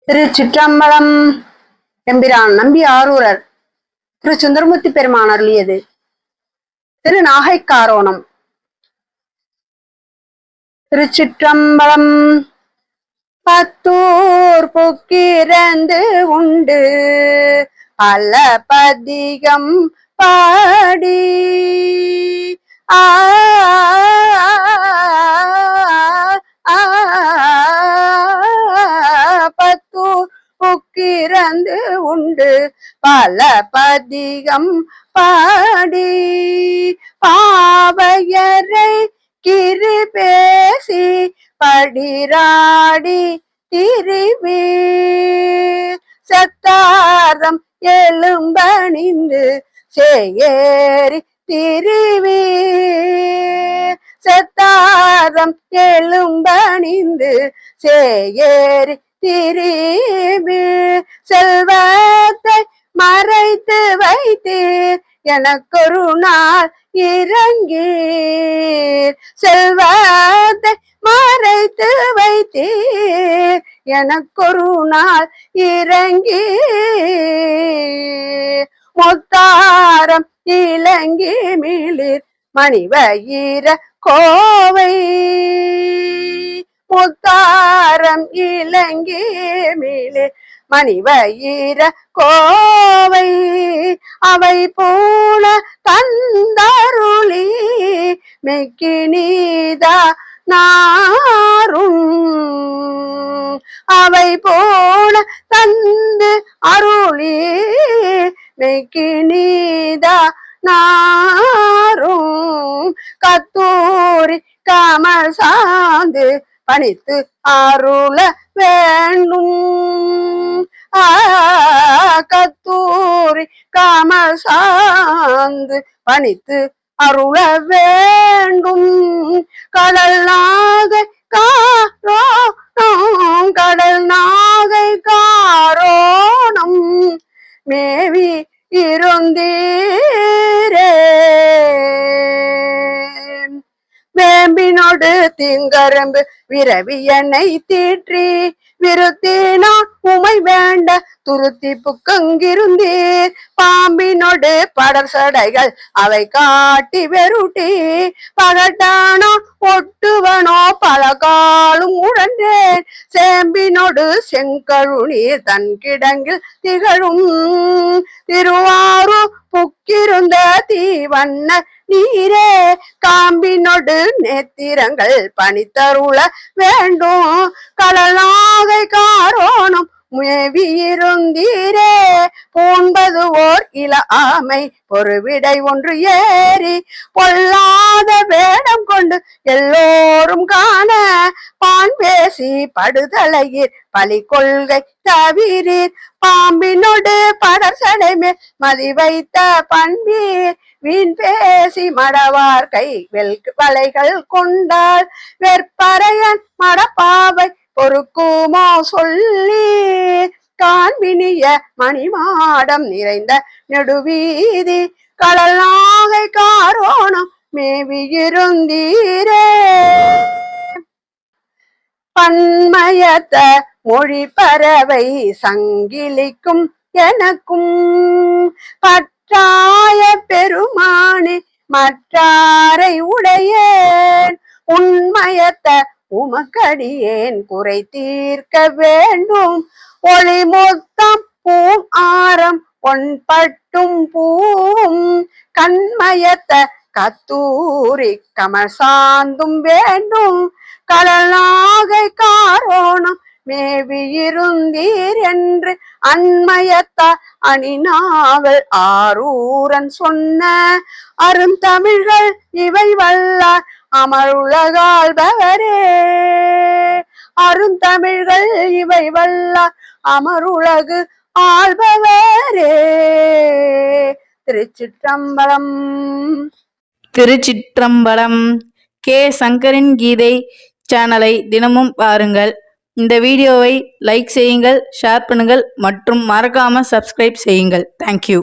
திருச்சிற்றம்பலம். எம்பிரான் நம்பி ஆரூரர் திரு சுந்தரமூர்த்தி பெருமான் அருளியது. திரு நாகைக்காரோணம். திருச்சிற்றம்பலம். பத்தூர் புக்கிரந்து உண்டு பல பதிகம் பாடி புக்கிரந்து உண்டு பல பதிகம் பாடி பாவையரை கிரி பேசி படிராடி திரிவி சத்தாரம் எலும்பணிந்து சேயேறி திரிவி சத்தாரம் எலும்பணிந்து சேயேறி திரிவி செல்வத்தை மறைத்து வைத்தீர் எனக்கொரு நாள் இறங்கீர் செல்வத்தை மறைத்து வைத்தீர் எனக்கொரு நாள் இறங்கி முத்தாரம் இலங்கி மிளிர் மணிவயிர கோவை முத்தாரம் இலங்கி மிளிர் மணிவயிர கோவை அவை போல தந்தருளி மெக்கினீதா நாரும் அவை போல தந்து அருளி மெக்கினீதா நாரும் கத்தூரி கமல் சாந்து பணித்து அருள வேண்டும் கத்தூரி கமல் சாந்து பணித்து அருள வேண்டும் கடல் நாகை காரோணம் கடல் நாகை காரோணம் மேவி இருந்தீரே வேம்பினோடு திங்கரம்பு விரவி என்னை தீற்றி விருத்தினான் உமை வேண்ட துருத்தி புக்கங்கிருந்தீர் பாம்பினோடு படர் சடைகள் அவை காட்டி வெருட்டி பகட்டானோ ஒட்டுவனோ பல காலும் உழன்றேன் சேம்பினோடு செங்கழுநீர் தன் கிடங்கில் திகழும் திருவாரூர் புக்கிருந்த தீவண்ண நீரே காம்பினொடு நேத்திரங்கள் பணித்தருள வேண்டும் கடலாகை காரோணம் மேவியிருந்தீரே பூண்பது ஓர் இள ஆமை பொறுவிடை ஒன்று ஏறி பொல்லாத வேடம் கொண்டு எல்லோரும் காண பான் பேசி படுதலையீர் பலி கொள்கை தவிரீர் பாம்பினோடு படர் சடை மேல் மதி வைத்த பண்பீர் வீண் பேசி மடவார் கை வலைகள் கொண்டால் வெற்பறையன் மடப்பாவை பொறுக்குமோ சொல்லி காண்பினிய மணிமாடம் நிறைந்த நெடுவீதி கடல் நாகை காரோணம் மேவியிருந்தீரே பன்மயத்த மொழி பறவை சங்கிலிக்கும் எனக்கும் பற்றாய பெருமானே மற்றாரை உடையேன் உண்மயத்த உமக்கடியேன் குறை தீர்க்க வேண்டும் ஒளி மொத்தம் பூம் ஆரம் பொன்பட்டும் பூம் கண்மயத்த கத்தூரி கமல் சாந்தும் வேண்டும் கடலாகை காரோணம் மேவியிருந்தீர் என்று அண்மயத்தா அணிநாவல் ஆரூரன் சொன்ன அருந்தமிழ்கள் இவை வல்லார் அமருலகாள்பவரே அருந்தமிழ்கள் இவை வல்லார் அமருலகு ஆள்பவரே. திருச்சிற்றம்பலம். திருச்சிற்றம்பலம். கே சங்கரின் கீதை சேனலை தினமும் பாருங்கள். இந்த வீடியோவை லைக் செய்யுங்கள், ஷேர் பண்ணுங்கள் மற்றும் மறக்காம சப்ஸ்கிரைப் செய்யுங்கள். தேங்க்யூ.